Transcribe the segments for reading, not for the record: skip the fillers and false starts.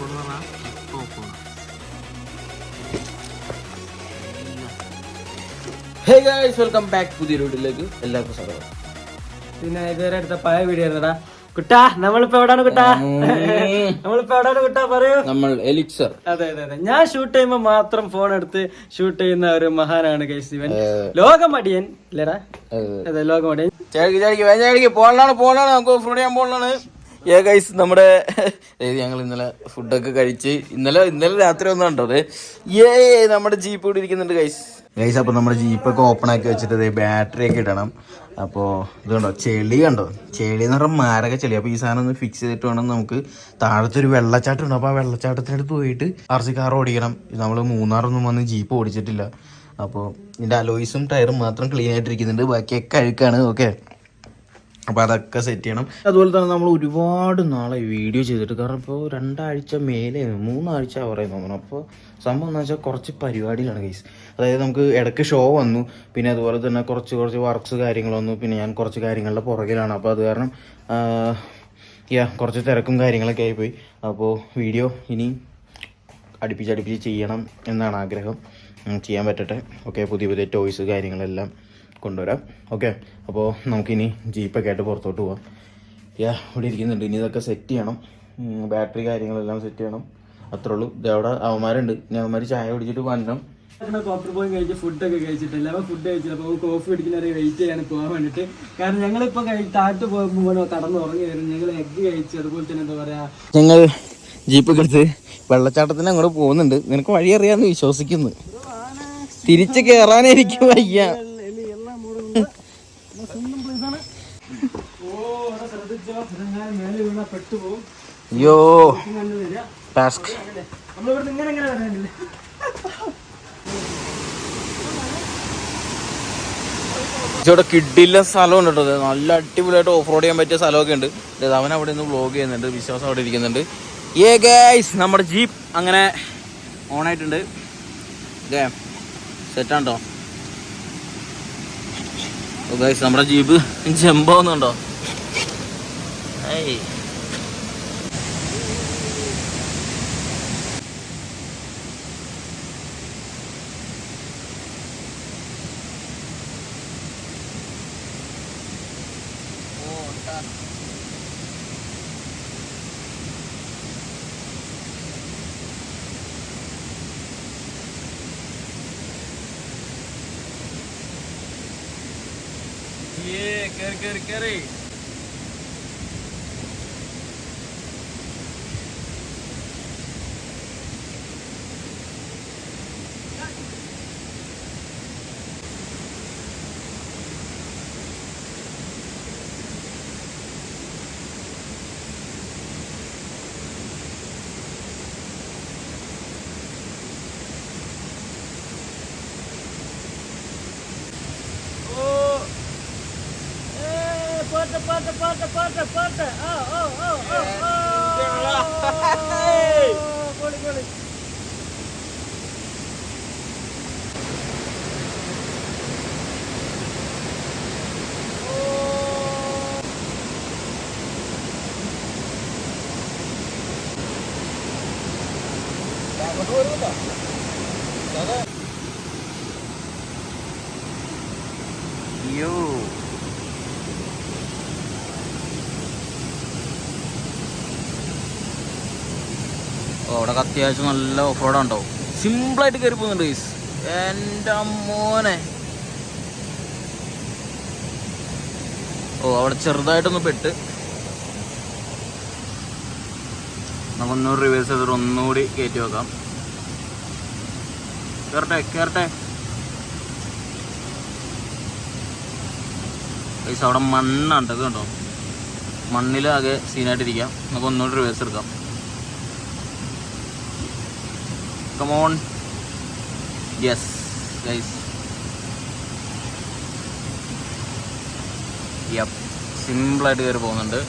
Hey guys, welcome back പുതിയ വീഡിയോയിലേക്ക് എല്ലാവർക്കും സ്വാഗതം. പിന്നെ ഇതുവരെ എടുത്ത പഴയ വീഡിയോ ആയിരുന്നടാ കുട്ടാ. നമ്മളിപ്പോ എവിടാണ് കുട്ടാ? നമ്മളിപ്പോ എവിടാണ് കുട്ടാ? പറയൂ. നമ്മൾ എലിക്സർ. അതെ അതെ അതെ, ഞാൻ ഷൂട്ട് ചെയ്യുമ്പോ മാത്രം ഫോൺ എടുത്ത് ഷൂട്ട് ചെയ്യുന്ന ഒരു മഹാനാണ് ഗൈസ് ഇവൻ. ലോകമടിയൻ ഇല്ലടാ? അതെ, ലോകമടിയൻ. പോളാണ് നമുക്ക് ഓഫ് റോഡ് ചെയ്യാൻ പോളാണ്. ഗൈസ്, നമ്മുടെ ഞങ്ങൾ ഇന്നലെ ഫുഡൊക്കെ കഴിച്ച് ഇന്നലെ രാത്രി ഒന്നും കണ്ടത് നമ്മുടെ ജീപ്പ് ഇവിടെ ഇരിക്കുന്നുണ്ട് ഗൈസ്. അപ്പോൾ നമ്മുടെ ജീപ്പൊക്കെ ഓപ്പൺ ആക്കി വെച്ചിട്ട് ബാറ്ററി ഒക്കെ ഇടണം. അപ്പോൾ ഇത് കണ്ടോ, ചെളി കണ്ടോ, ചെളി എന്ന് പറഞ്ഞാൽ മാരക ചെളി. അപ്പോൾ ഈ സാധനം ഒന്ന് ഫിക്സ് ചെയ്തിട്ട് വേണം നമുക്ക്. താഴത്തെ ഒരു വെള്ളച്ചാട്ടം ഉണ്ട്, അപ്പോൾ ആ വെള്ളച്ചാട്ടത്തിനടുത്ത് പോയിട്ട് RC കാർ ഓടിക്കണം. നമ്മൾ മൂന്നാറൊന്നും വന്ന് ജീപ്പ് ഓടിച്ചിട്ടില്ല. അപ്പോൾ ഇതിൻ്റെ അലോയ്സും ടയറും മാത്രം ക്ലീൻ ആയിട്ടിരിക്കുന്നുണ്ട്, ബാക്കിയൊക്കെ അഴുക്കാണ്. ഓക്കെ, അപ്പോൾ അതൊക്കെ സെറ്റ് ചെയ്യണം. അതുപോലെ തന്നെ നമ്മൾ ഒരുപാട് നാളെ വീഡിയോ ചെയ്തിട്ട്, കാരണം ഇപ്പോൾ 2 ആഴ്ച മേലെ 3 ആഴ്ച പറയുന്നു തോന്നണം. അപ്പോൾ സംഭവം എന്ന് വെച്ചാൽ കുറച്ച് പരിപാടികളാണ് ഗൈസ്. അതായത് നമുക്ക് ഇടയ്ക്ക് ഷോ വന്നു, പിന്നെ അതുപോലെ തന്നെ കുറച്ച് വർക്ക്സ് കാര്യങ്ങൾ വന്നു, പിന്നെ ഞാൻ കുറച്ച് കാര്യങ്ങളുടെ പുറകിലാണ്. അപ്പോൾ അത് കാരണം കുറച്ച് തിരക്കും കാര്യങ്ങളൊക്കെ ആയിപ്പോയി. അപ്പോൾ വീഡിയോ ഇനി അടുപ്പിച്ച് ചെയ്യണം എന്നാണ് ആഗ്രഹം. ചെയ്യാൻ പറ്റട്ടെ. ഓക്കെ, പുതിയ ടോയ്സ് കാര്യങ്ങളെല്ലാം കൊണ്ടുവരാം. ഓക്കെ, അപ്പോൾ നമുക്കിനി ജീപ്പൊക്കെ ആയിട്ട് പുറത്തോട്ട് പോവാം. ഇവിടെ ഇരിക്കുന്നുണ്ട്. ഇനി ഇതൊക്കെ സെറ്റ് ചെയ്യണം, ബാറ്ററി കാര്യങ്ങളെല്ലാം സെറ്റ് ചെയ്യണം. അത്രേ ഉള്ളൂ. ഇതവിടെ അവന്മാരുണ്ട്. ഇനി അവന്മാർ ചായ കുടിച്ചിട്ട് വരണം. കോപ്പർ പോയി കഴിച്ച് ഫുഡൊക്കെ കഴിച്ചിട്ടില്ല. അപ്പോൾ ഫുഡ് കഴിച്ചില്ല. അപ്പോൾ കോഫി കുടിക്കുന്നവരെ വെയിറ്റ് ചെയ്യാൻ പോകാൻ വേണ്ടിയിട്ട്. കാരണം ഞങ്ങളിപ്പോൾ താഴ്ത്ത് പോകുമ്പോൾ കടന്ന് ഉറങ്ങി വരും. ഞങ്ങൾ എഗ്ഗ് കഴിച്ച്, അതുപോലെ തന്നെ എന്താ പറയുക, ഞങ്ങൾ ജീപ്പൊക്കെ എടുത്ത് വെള്ളച്ചാട്ടത്തിന് അങ്ങോട്ട് പോകുന്നുണ്ട്. നിനക്ക് വഴി അറിയാമെന്ന് വിശ്വസിക്കുന്നു. തിരിച്ച് കയറാനായിരിക്കും വയ്യ. അയ്യോ, ടാസ്ക്. ഇവിടെ കിഡില്ല സ്ഥലമുണ്ട് കേട്ടോ. നല്ല അടിപൊളിയായിട്ട് ഓഫ് റോഡ് ചെയ്യാൻ പറ്റിയ സ്ഥലമൊക്കെ ഉണ്ട്. അവൻ അവിടെ നിന്ന് വ്ലോഗ് ചെയ്യുന്നുണ്ട്. വിശ്വാസം അവിടെ ഇരിക്കുന്നുണ്ട്. ഗൈസ്, നമ്മുടെ ജീപ്പ് അങ്ങനെ ഓണായിട്ടുണ്ട്. സെറ്റാണ്ടോ ഗൈസ്? നമ്മുടെ ജീപ്പ് ജമ്പാവുന്നുണ്ടോ? കേറി പാട്ട്. യോ, അവിടെ അത്യാവശ്യം നല്ല ഓഫ് റോഡ് ഉണ്ടാവും. സിമ്പിളായിട്ട് കയറി പോകുന്നുണ്ട് ഗൈസ്. എൻ്റെ മോനെ, അവിടെ ചെറുതായിട്ടൊന്ന് പെട്ട്. നമുക്കൊന്നൂറ് റിവേഴ്സ് ചെയ്തിട്ട് ഒന്നുകൂടി കയറ്റി വെക്കാം. കയറട്ടെ ഗൈസ്. അവിടെ മണ്ണാണ് കണ്ടോ, മണ്ണിലാകെ സീനായിട്ടിരിക്കാം. നമുക്ക് ഒന്നുകൂടി റിവേഴ്സ് എടുക്കാം. Come on. Yes, guys. Yep. സിമ്പിളായിട്ട് കയറി പോകുന്നുണ്ട്.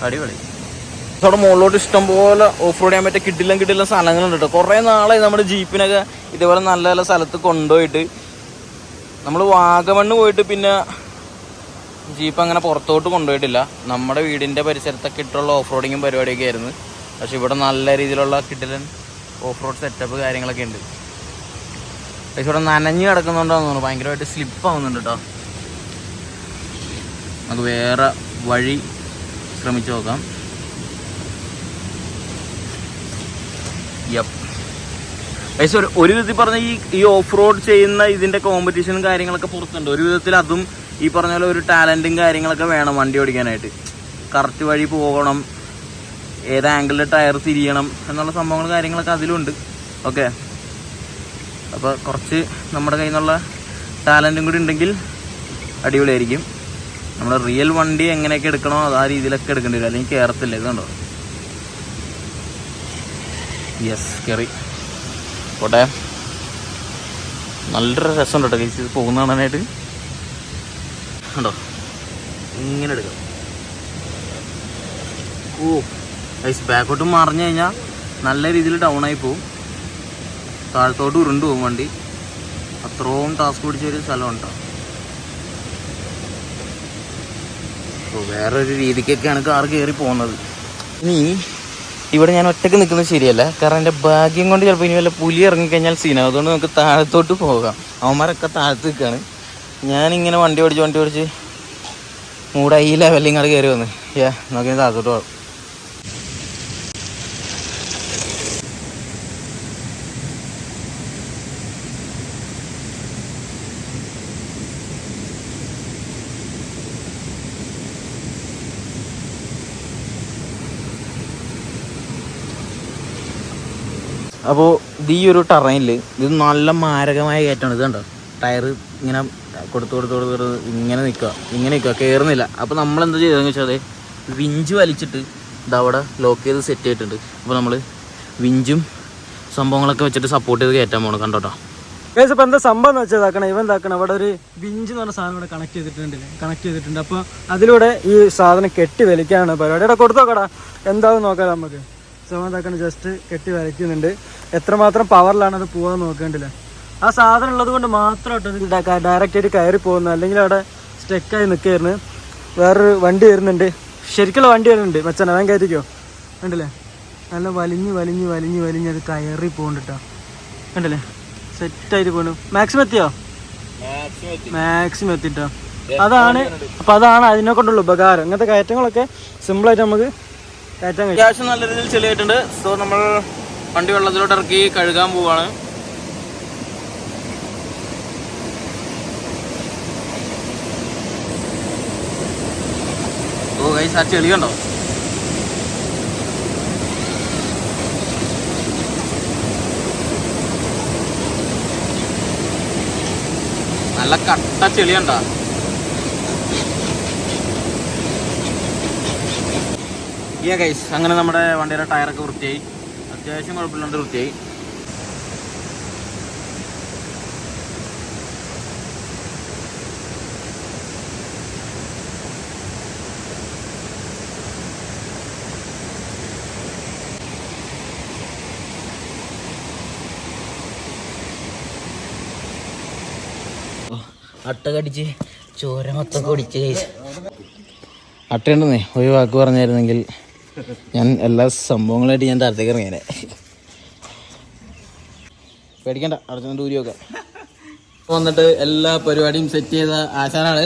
അടിപൊളി. അവിടെ മുകളിലോട്ട് ഇഷ്ടം പോലെ ഓഫ് റോഡ് ചെയ്യാൻ പറ്റിയ കിട്ടില്ല സ്ഥലങ്ങളുണ്ട് കേട്ടോ. കുറേ നാളായി നമ്മുടെ ജീപ്പിനൊക്കെ ഇതേപോലെ നല്ല നല്ല സ്ഥലത്ത് കൊണ്ടുപോയിട്ട്. നമ്മൾ വാഗമണ്ണ് പോയിട്ട് പിന്നെ ജീപ്പ് അങ്ങനെ പുറത്തോട്ട് കൊണ്ടുപോയിട്ടില്ല. നമ്മുടെ വീടിൻ്റെ പരിസരത്തൊക്കെ ഇട്ടുള്ള ഓഫ് റോഡിങ്ങും പരിപാടിയൊക്കെ ആയിരുന്നു. പക്ഷെ ഇവിടെ നല്ല രീതിയിലുള്ള കിടിലൻ ഓഫ് റോഡ് സെറ്റപ്പ് കാര്യങ്ങളൊക്കെ ഉണ്ട്. പക്ഷെ ഇവിടെ നനഞ്ഞ് കിടക്കുന്നുണ്ടോന്ന് തോന്നുന്നു, ഭയങ്കരമായിട്ട് സ്ലിപ്പ് ആവുന്നുണ്ട് കേട്ടോ. നമുക്ക് വേറെ വഴി ശ്രമിച്ചു നോക്കാം. പക്ഷേ ഒരു വിധത്തിൽ പറഞ്ഞ ഈ ഓഫ് റോഡ് ചെയ്യുന്ന ഇതിൻ്റെ കോമ്പറ്റീഷനും കാര്യങ്ങളൊക്കെ പുറത്തുണ്ട്. ഒരു വിധത്തിൽ അതും ഈ പറഞ്ഞ പോലെ ഒരു ടാലൻറ്റും കാര്യങ്ങളൊക്കെ വേണം വണ്ടി ഓടിക്കാനായിട്ട്. കറക്റ്റ് വഴി പോകണം, ഏത് ആംഗിളിൽ ടയർ തിരിയണം എന്നുള്ള സംഭവങ്ങൾ കാര്യങ്ങളൊക്കെ അതിലുണ്ട്. ഓക്കെ, അപ്പോൾ കുറച്ച് നമ്മുടെ കയ്യിൽ നിന്നുള്ള ടാലൻറ്റും കൂടി ഉണ്ടെങ്കിൽ അടിപൊളിയായിരിക്കും. നമ്മൾ റിയൽ വണ്ടി എങ്ങനെയൊക്കെ എടുക്കണോ അത് ആ രീതിയിലൊക്കെ എടുക്കേണ്ടി വരും, അല്ലെങ്കിൽ കയറത്തില്ല. ഇതുണ്ടോ, യെസ് കയറി പോട്ടെ. നല്ലൊരു രസമുണ്ട് കേട്ടോ ഇത് പോകുന്ന കാണാനായിട്ട്. ഉണ്ടോ, ഇങ്ങനെ എടുക്കാം. ഓ ഐസ് ബാക്കോട്ട് മറിഞ്ഞു കഴിഞ്ഞാൽ നല്ല രീതിയിൽ ഡൗൺ ആയി പോവും, താഴത്തോട്ട് ഉരുണ്ടു പോകും വണ്ടി. അത്രയും ടാസ്ക് പിടിച്ചൊരു സ്ഥലമുണ്ടോ. അപ്പോൾ വേറൊരു രീതിക്കൊക്കെയാണ് കാർ കയറി പോകുന്നത്. ഇനി ഇവിടെ ഞാൻ ഒറ്റയ്ക്ക് നിൽക്കുന്നത് ശരിയല്ല, കാരണം എൻ്റെ ഭാഗ്യം കൊണ്ട് ചിലപ്പോൾ ഇനി വല്ല പുലി ഇറങ്ങിക്കഴിഞ്ഞാൽ സീനാവും. അതുകൊണ്ട് നമുക്ക് താഴത്തോട്ട് പോകാം. അവന്മാരൊക്കെ താഴത്ത് നിൽക്കുകയാണ്. ഞാനിങ്ങനെ വണ്ടി ഓടിച്ച് മൂടായി ഈ ലെവലിൽ ഇങ്ങോട്ട് കയറി വന്ന് നോക്കി താഴത്തോട്ട് പോകാം. അപ്പോൾ ഈ ഒരു ടറൈനിൽ ഇത് നല്ല മാരകമായ കയറ്റമാണ്. ഇത് കണ്ടോ, ടയർ ഇങ്ങനെ കൊടുത്ത് ഇങ്ങനെ നിൽക്കുക കയറുന്നില്ല. അപ്പോൾ നമ്മളെന്താ ചെയ്തതെന്ന് വെച്ചാൽ വിഞ്ച് വലിച്ചിട്ട് ഇതവിടെ ലോക്ക് ചെയ്ത് സെറ്റ് ചെയ്തിട്ടുണ്ട്. അപ്പോൾ നമ്മൾ വിഞ്ചും സംഭവങ്ങളൊക്കെ വെച്ചിട്ട് സപ്പോർട്ട് ചെയ്ത് കയറ്റാൻ പോകണം. കണ്ടോട്ടോ കേസ്. ഇപ്പോൾ എന്താ സംഭവം എന്ന് വെച്ചാൽ ഇവൻ അവിടെ ഒരു വിഞ്ച് എന്ന് പറഞ്ഞ സാധനം ഇവിടെ കണക്ട് ചെയ്തിട്ടുണ്ട്. അപ്പോൾ അതിലൂടെ ഈ സാധനം കെട്ടി വലിക്കാനാണ് പരിപാടി. ഇവിടെ കൊടുത്തോക്കടാ, എന്താവും നോക്കാം നമുക്ക്. സമാധാക്കണം ജസ്റ്റ് കെട്ടി വരയ്ക്കുന്നുണ്ട്. എത്രമാത്രം പവറിലാണ് അത് പോകാൻ നോക്കേണ്ടില്ല. ആ സാധനം ഉള്ളത് കൊണ്ട് മാത്രമായിട്ട് ഡയറക്റ്റ് ആയിട്ട് കയറി പോകുന്നത്, അല്ലെങ്കിൽ അവിടെ സ്റ്റെക്കായി നിൽക്കായിരുന്നു. വേറൊരു വണ്ടി വരുന്നുണ്ട്, ശരിക്കുള്ള വണ്ടി വരുന്നുണ്ട്. മച്ചാൻ അവൻ കയറ്റിക്കോ, കണ്ടില്ലേ, നല്ല വലിഞ്ഞ് അത് കയറി പോകുന്നുണ്ട് കേട്ടോ. കണ്ടില്ലേ, സെറ്റായിട്ട് പോകണം. മാക്സിമം എത്തിയോ? മാക്സിമം എത്തിട്ടോ. അതാണ് അപ്പം അതാണ് അതിനെ കൊണ്ടുള്ള ഉപകാരം. ഇങ്ങനത്തെ കയറ്റങ്ങളൊക്കെ സിമ്പിളായിട്ട് നമുക്ക് കയറ്റാൻ കഴിയും. അത്യാവശ്യം നല്ല രീതിയിൽ ചെളിയായിട്ടുണ്ട്. സോ നമ്മൾ വണ്ടി വെള്ളത്തിലോട്ട് ഇറക്കി കഴുകാൻ പോവാണ്. ഓ ഗൈസ്, ആ ചെളി കണ്ടോ, നല്ല കട്ട ചെളി കണ്ടോ. ഗൈസ്, അങ്ങനെ നമ്മുടെ വണ്ടിയുടെ ടയറൊക്കെ വൃത്തിയായി, അത്യാവശ്യം കുഴപ്പമില്ലാണ്ട് വൃത്തിയായി. അട്ട കടിച്ച് ചോര മൊത്തം കുടിച്ച് ഗൈസ്. അട്ടയുണ്ടെന്നേ ഒരു വാക്ക് പറഞ്ഞായിരുന്നെങ്കിൽ ഞാൻ എല്ലാ സംഭവങ്ങളായിട്ട് ഞാൻ താഴത്തേക്ക് ഇറങ്ങിയേനെ. പേടിക്കണ്ട, അടച്ചുകൊണ്ട് ഊരി വെക്കാം. വന്നിട്ട് എല്ലാ പരിപാടിയും സെറ്റ് ചെയ്ത ആശാനാണ്.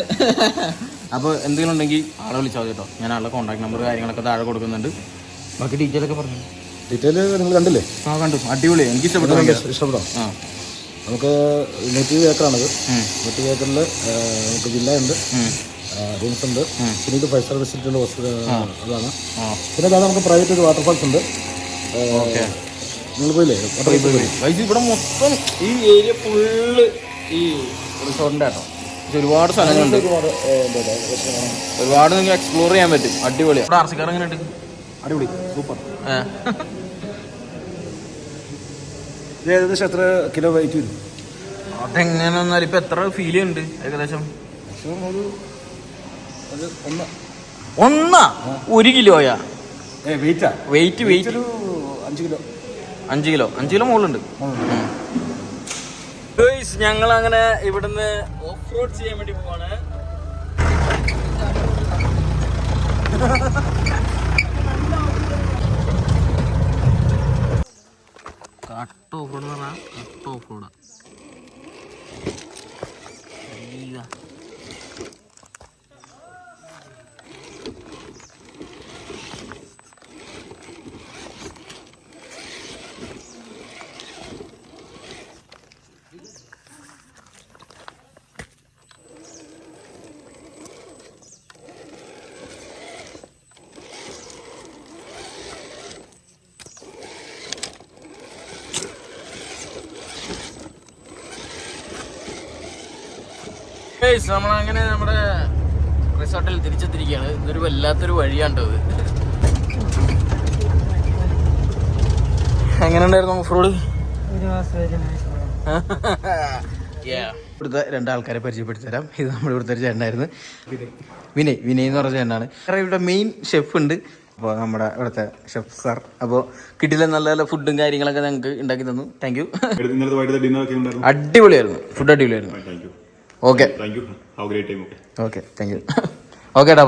അപ്പോൾ എന്തെങ്കിലും ഉണ്ടെങ്കിൽ ആളെ വിളിച്ചാൽ മതി കേട്ടോ. ഞാൻ ആളുടെ കോൺടാക്ട് നമ്പർ കാര്യങ്ങളൊക്കെ താഴെ കൊടുക്കുന്നുണ്ട്. ബാക്കി ഡീറ്റെയിലൊക്കെ പറഞ്ഞു. ഡീറ്റെയിൽ നിങ്ങൾ കണ്ടില്ലേ? ആ കണ്ടു, അടിപൊളി, എനിക്ക് ഇഷ്ടപ്പെട്ടോ. ആ, നമുക്ക് 120 ഏക്കറാണത്. 120 ഏക്കറിൽ നമുക്ക് വില്ല ഉണ്ട്, റൂംസ് ഉണ്ട്, പിന്നെ ഇത് 5 സ്റ്റാർ ഫെസിലിറ്റിയുള്ള അതാണ്. പിന്നെ അതാണ് നമുക്ക് പ്രൈവറ്റ് ഒരു വാട്ടർഫാൾസ് ഉണ്ട്. നിങ്ങൾ പോയില്ലേ? ഇവിടെ മൊത്തം ഈ ഏരിയ ഫുള്ള് ഈ റിസോർട്ടിൻ്റെ ആട്ടോ. ഒരുപാട് സ്ഥലങ്ങളുണ്ട്, ഒരുപാട് നിങ്ങൾക്ക് എക്സ്പ്ലോർ ചെയ്യാൻ പറ്റും. അടിപൊളിയാണ്. ഇവിടെ ആർസിക്കാർ എങ്ങനെ ഉണ്ട്? അടിപൊളി, സൂപ്പർ. ഇത് ഏകദേശം എത്ര കിലോ വെയിറ്റ് വരും? അതെങ്ങനെ വന്നാലും ഇപ്പം എത്ര ഫീൽ ചെയ്യുന്നുണ്ട് ഏകദേശം? ഒരു കിലോയാ വെയിറ്റ്? വെയിറ്റ് 5 കിലോ മുകളിലുണ്ട്. ഞങ്ങൾ അങ്ങനെ ഇവിടുന്ന് ഓഫ് റോഡ് ചെയ്യാൻ വേണ്ടി പോവാണ്. കട്ട് ഓഫ് റോഡ് എന്ന് പറഞ്ഞാൽ കട്ട് ഓഫ് റോഡാ. നമ്മളങ്ങനെ നമ്മുടെ റിസോർട്ടിൽ തിരിച്ചെത്തിരിക്കുകയാണ്. ഇതൊരു വല്ലാത്തൊരു വഴിയാണ്ടോ ഇത്. എങ്ങനെ ഉണ്ടായിരുന്നു ഓഫ് റോഡ്? ഇവിടുത്തെ രണ്ടാൾക്കാരെ പരിചയപ്പെടുത്തി തരാം. ഇത് നമ്മുടെ ഇവിടുത്തെ ഒരു ചേട്ടനായിരുന്നു, വിനയ് എന്ന് പറഞ്ഞ ചേട്ടനാണ്. ഇവിടെ മെയിൻ ഷെഫ് ഉണ്ട്. അപ്പോൾ നമ്മുടെ ഇവിടുത്തെ ഷെഫ് സാർ അപ്പോൾ കിട്ടില്ല നല്ല നല്ല ഫുഡും കാര്യങ്ങളൊക്കെ ഞങ്ങൾക്ക് ഉണ്ടാക്കി തന്നു. Thank you. അടിപൊളിയായിരുന്നു, ഫുഡ് അടിപൊളിയായിരുന്നു. Okay, thank you. Okay, thank you. Okay ടാ.